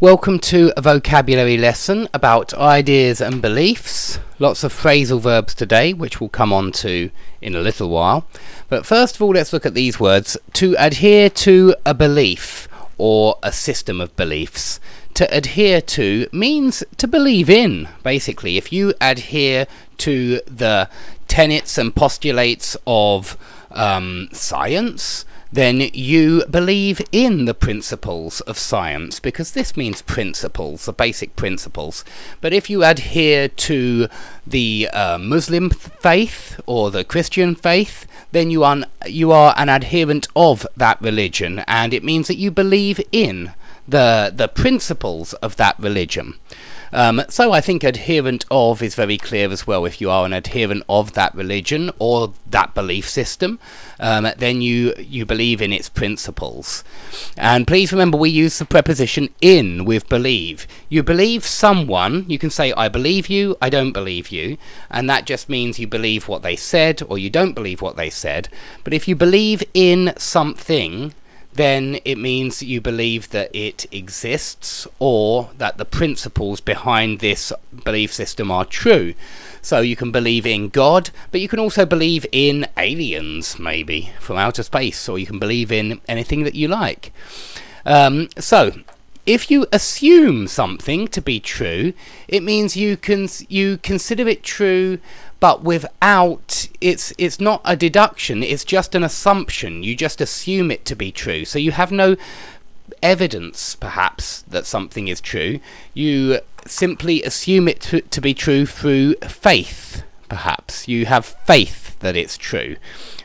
Welcome to a vocabulary lesson about ideas and beliefs. Lots of phrasal verbs today, which we'll come on to in a little while. But first of all, let's look at these words. To adhere to a belief or a system of beliefs. To adhere to means to believe in, basically. If you adhere to the tenets and postulates of science, then you believe in the principles of science, because this means principles, the basic principles. But if you adhere to the Muslim faith or the Christian faith, then you are an adherent of that religion, and it means that you believe in the principles of that religion. So I think adherent of is very clear as well. If you are an adherent of that religion or that belief system, then you believe in its principles. And please remember, we use the preposition in with believe. You believe someone, you can say I believe you, I don't believe you, and that just means you believe what they said or you don't believe what they said. But if you believe in something, then it means you believe that it exists or that the principles behind this belief system are true. So you can believe in God, but you can also believe in aliens, maybe, from outer space, or you can believe in anything that you like. So if you assume something to be true, it means you consider it true, but without, it's not a deduction, it's just an assumption. You just assume it to be true. So you have no evidence, perhaps, that something is true. You simply assume it to be true through faith, perhaps. You have faith that it's true.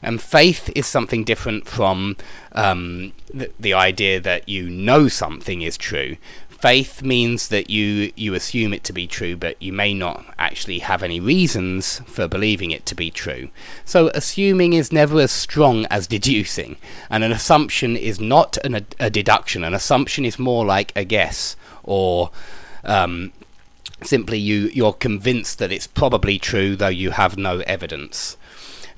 And faith is something different from the idea that you know something is true. Faith means that you assume it to be true, but you may not actually have any reasons for believing it to be true. So assuming is never as strong as deducing, and an assumption is not a deduction. An assumption is more like a guess, or simply you're convinced that it's probably true, though you have no evidence.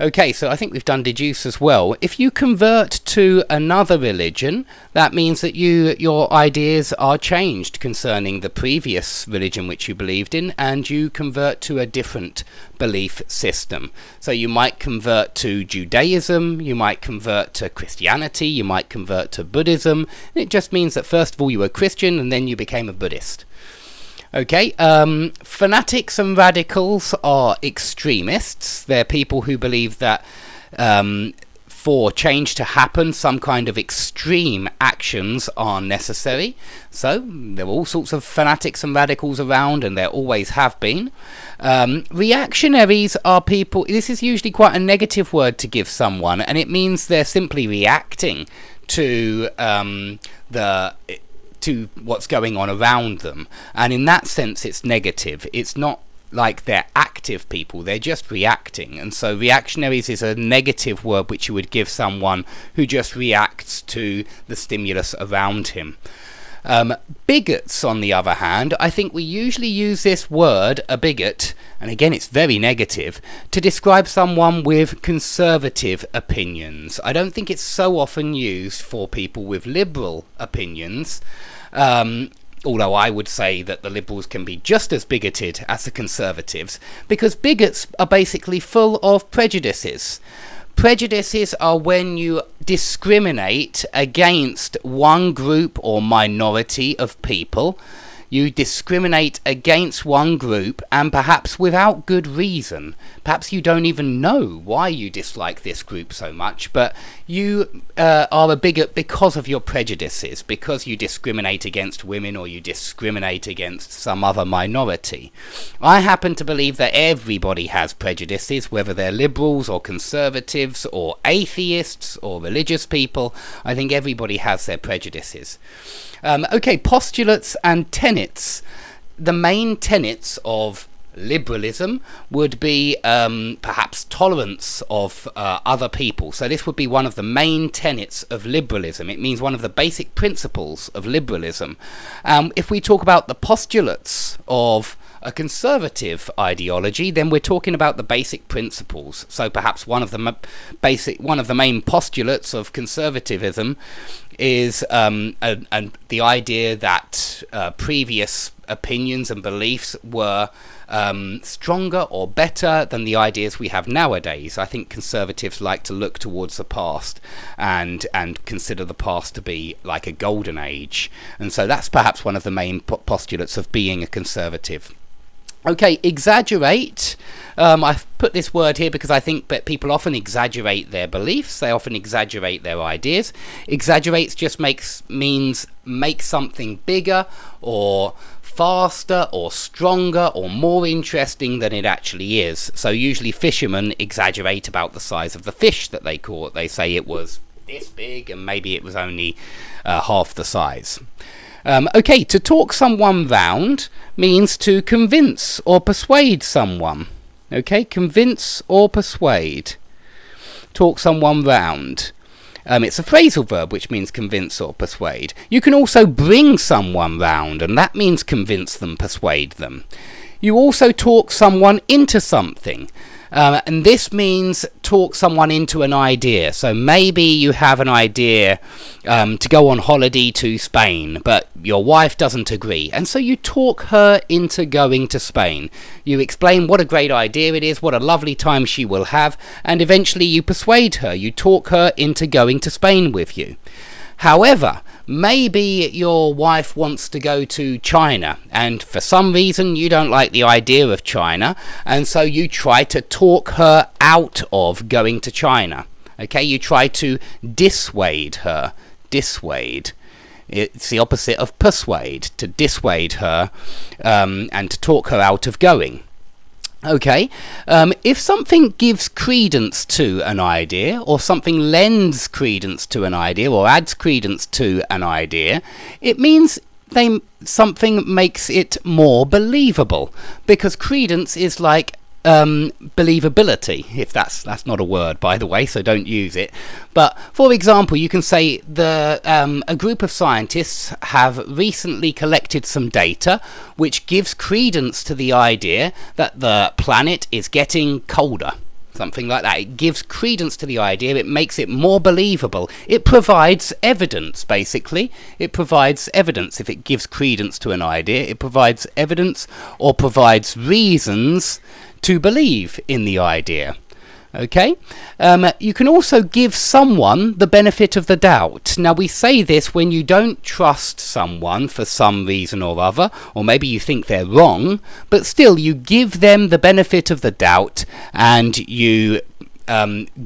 Okay, so I think we've done deduce as well. If you convert to another religion, that means that your ideas are changed concerning the previous religion which you believed in, and you convert to a different belief system. So you might convert to Judaism, you might convert to Christianity, you might convert to Buddhism. It just means that first of all you were Christian and then you became a Buddhist. Okay, fanatics and radicals are extremists. They're people who believe that for change to happen, some kind of extreme actions are necessary. So there are all sorts of fanatics and radicals around, and there always have been. Reactionaries are people, this is usually quite a negative word to give someone, and it means they're simply reacting to to what's going on around them, and in that sense it's negative. It's not like they're active people, they're just reacting. And so reactionaries is a negative word which you would give someone who just reacts to the stimulus around him. Bigots, on the other hand, I think we usually use this word, a bigot, and again it's very negative, to describe someone with conservative opinions. I don't think it's so often used for people with liberal opinions, although I would say that the liberals can be just as bigoted as the conservatives, because bigots are basically full of prejudices. Prejudices are when you discriminate against one group or minority of people. You discriminate against one group, and perhaps without good reason. Perhaps you don't even know why you dislike this group so much, but you are a bigot because of your prejudices, because you discriminate against women or you discriminate against some other minority. I happen to believe that everybody has prejudices, whether they're liberals or conservatives or atheists or religious people. I think everybody has their prejudices. Okay, postulates and tenets. The main tenets of liberalism would be perhaps tolerance of other people. So this would be one of the main tenets of liberalism. It means one of the basic principles of liberalism. If we talk about the postulates of a conservative ideology, then we're talking about the basic principles. So perhaps one of the main postulates of conservatism is the idea that previous opinions and beliefs were stronger or better than the ideas we have nowadays. I think conservatives like to look towards the past and consider the past to be like a golden age, and so that's perhaps one of the main postulates of being a conservative. Okay, exaggerate. I've put this word here because I think that people often exaggerate their beliefs. They often exaggerate their ideas. Exaggerates just means make something bigger or faster or stronger or more interesting than it actually is. So usually fishermen exaggerate about the size of the fish that they caught. They say it was this big and maybe it was only half the size. Okay, to talk someone round means to convince or persuade someone. Okay, convince or persuade. Talk someone round. It's a phrasal verb, which means convince or persuade. You can also bring someone round, and that means convince them, persuade them. You also talk someone into something. And this means talk someone into an idea. So maybe you have an idea to go on holiday to Spain, but your wife doesn't agree, and so you talk her into going to Spain. You explain what a great idea it is, what a lovely time she will have, and eventually you persuade her. You talk her into going to Spain with you. However, maybe your wife wants to go to China, and for some reason you don't like the idea of China, and so you try to talk her out of going to China. Okay, you try to dissuade her. Dissuade. It's the opposite of persuade, to dissuade her and to talk her out of going. Okay, if something gives credence to an idea, or something lends credence to an idea, or adds credence to an idea, it means something makes it more believable, because credence is like believability, if that's not a word, by the way, so don't use it. But for example, you can say a group of scientists have recently collected some data which gives credence to the idea that the planet is getting colder. Something like that. It gives credence to the idea, it makes it more believable. It provides evidence, basically. It provides evidence. If it gives credence to an idea, it provides evidence or provides reasons to believe in the idea. Okay, you can also give someone the benefit of the doubt. Now we say this when you don't trust someone for some reason or other, or maybe you think they're wrong, but still you give them the benefit of the doubt and you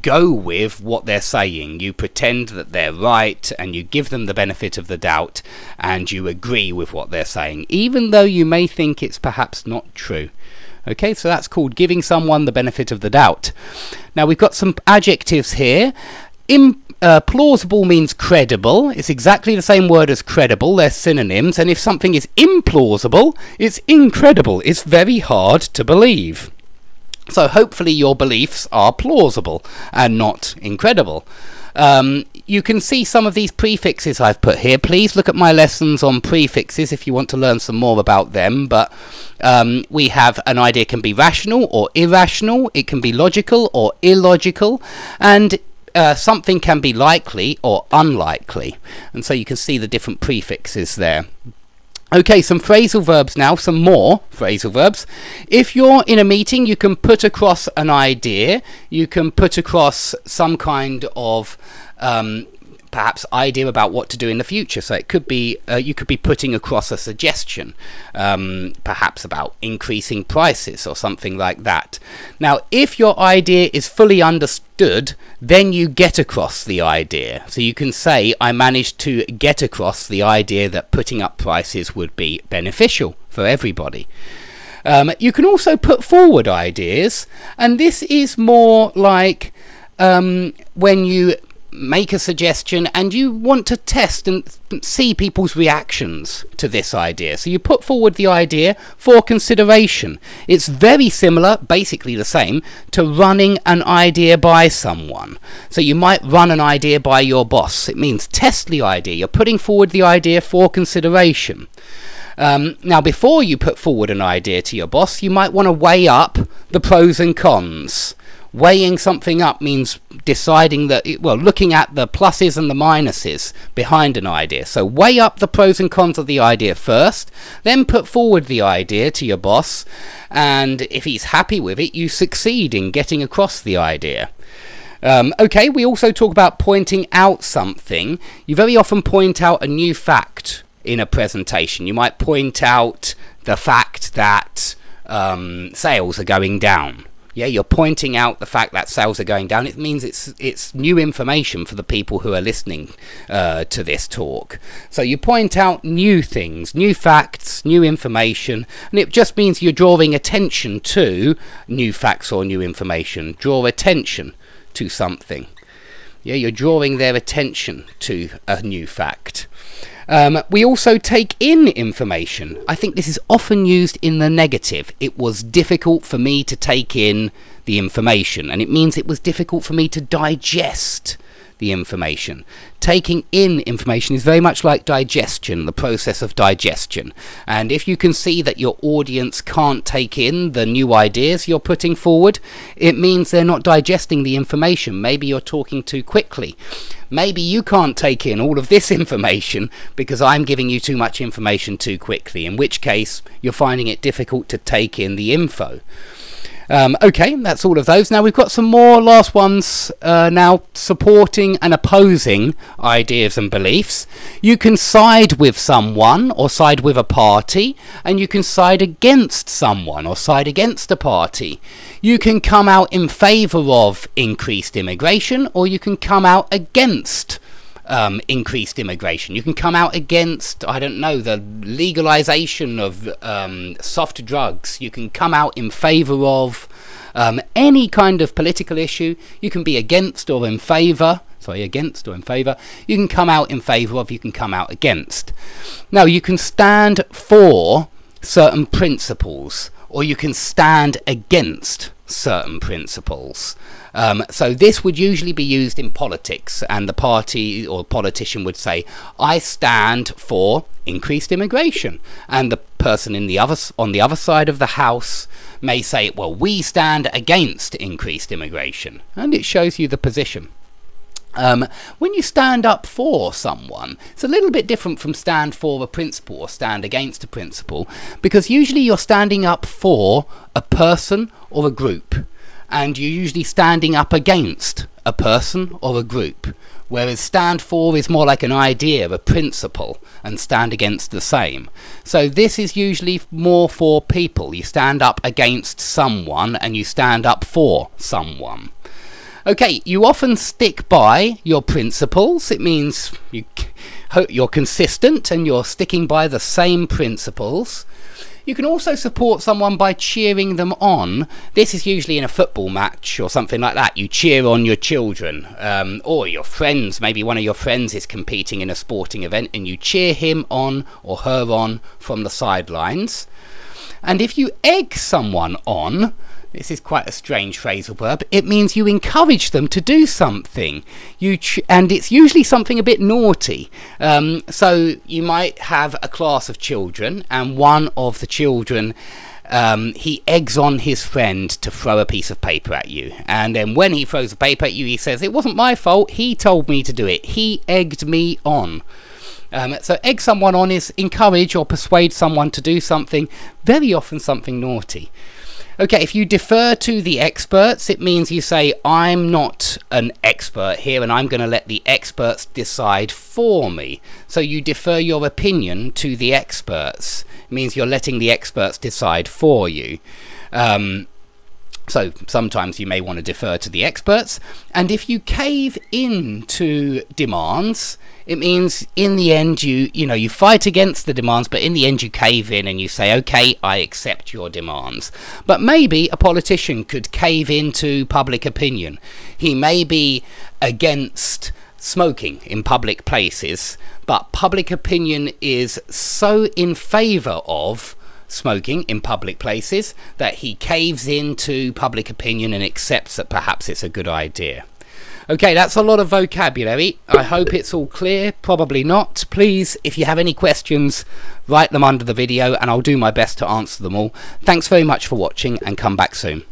go with what they're saying. You pretend that they're right and you give them the benefit of the doubt and you agree with what they're saying, even though you may think it's perhaps not true. Okay, so that's called giving someone the benefit of the doubt. Now we've got some adjectives here. Plausible means credible. It's exactly the same word as credible. They're synonyms. And if something is implausible, it's incredible. It's very hard to believe. So hopefully your beliefs are plausible and not incredible. You can see some of these prefixes I've put here. Please look at my lessons on prefixes if you want to learn some more about them. But we have an idea can be rational or irrational. It can be logical or illogical. And something can be likely or unlikely. And so you can see the different prefixes there. Okay, some phrasal verbs now, some more phrasal verbs. If you're in a meeting, you can put across an idea, you can put across some kind of perhaps idea about what to do in the future. So it could be you could be putting across a suggestion, perhaps about increasing prices or something like that. Now, if your idea is fully understood, then you get across the idea. So you can say, I managed to get across the idea that putting up prices would be beneficial for everybody. You can also put forward ideas, and this is more like when you make a suggestion and you want to test and see people's reactions to this idea. So you put forward the idea for consideration. It's very similar, basically the same, to running an idea by someone. So you might run an idea by your boss. It means test the idea. You're putting forward the idea for consideration. Now, before you put forward an idea to your boss, you might want to weigh up the pros and cons. Weighing something up means deciding that, well, looking at the pluses and the minuses behind an idea. So weigh up the pros and cons of the idea first, then put forward the idea to your boss, and if he's happy with it, you succeed in getting across the idea. Okay, we also talk about pointing out something. You very often point out a new fact in a presentation. You might point out the fact that sales are going down. Yeah, you're pointing out the fact that sales are going down. It means it's new information for the people who are listening to this talk. So you point out new things, new facts, new information, and it just means you're drawing attention to new facts or new information. Draw attention to something. Yeah, you're drawing their attention to a new fact. We also take in information. I think this is often used in the negative. It was difficult for me to take in the information, and it means it was difficult for me to digest the information. Taking in information is very much like digestion, the process of digestion. And if you can see that your audience can't take in the new ideas you're putting forward, it means they're not digesting the information. Maybe you're talking too quickly. Maybe you can't take in all of this information because I'm giving you too much information too quickly, in which case you're finding it difficult to take in the info. Okay, that's all of those. Now we've got some more last ones now, supporting and opposing ideas and beliefs. You can side with someone or side with a party, and you can side against someone or side against a party. You can come out in favour of increased immigration, or you can come out against increased immigration. You can come out against, I don't know, the legalization of soft drugs. You can come out in favour of any kind of political issue. You can be against or in favour. Against or in favour. You can come out in favour of, you can come out against. Now, you can stand for certain principles, or you can stand against certain principles. So this would usually be used in politics, and the party or politician would say, I stand for increased immigration, and the person on the other side of the house may say, well, we stand against increased immigration, and it shows you the position. When you stand up for someone, it's a little bit different from stand for a principle or stand against a principle, because usually you're standing up for a person or a group, and you're usually standing up against a person or a group, whereas stand for is more like an idea, a principle, and stand against the same. So this is usually more for people. You stand up against someone and you stand up for someone. Okay, you often stick by your principles. It means you're consistent and you're sticking by the same principles. You can also support someone by cheering them on. This is usually in a football match or something like that. You cheer on your children or your friends. Maybe one of your friends is competing in a sporting event and you cheer him on or her on from the sidelines. And if you egg someone on, this is quite a strange phrasal verb, it means you encourage them to do something. And it's usually something a bit naughty. So you might have a class of children, and one of the children, he eggs on his friend to throw a piece of paper at you. And then when he throws a paper at you, he says, it wasn't my fault, he told me to do it. He egged me on. So egg someone on is encourage or persuade someone to do something, very often something naughty. Okay, if you defer to the experts, it means you say, I'm not an expert here and I'm going to let the experts decide for me. So you defer your opinion to the experts. It means you're letting the experts decide for you. So sometimes you may want to defer to the experts. And if you cave into demands, it means in the end you fight against the demands, but in the end you cave in and you say, okay, I accept your demands. But maybe a politician could cave into public opinion. He may be against smoking in public places, but public opinion is so in favour of smoking in public places that he caves into public opinion and accepts that perhaps it's a good idea. Okay, that's a lot of vocabulary. I hope it's all clear. Probably not. Please, if you have any questions, write them under the video and I'll do my best to answer them all. Thanks very much for watching and come back soon.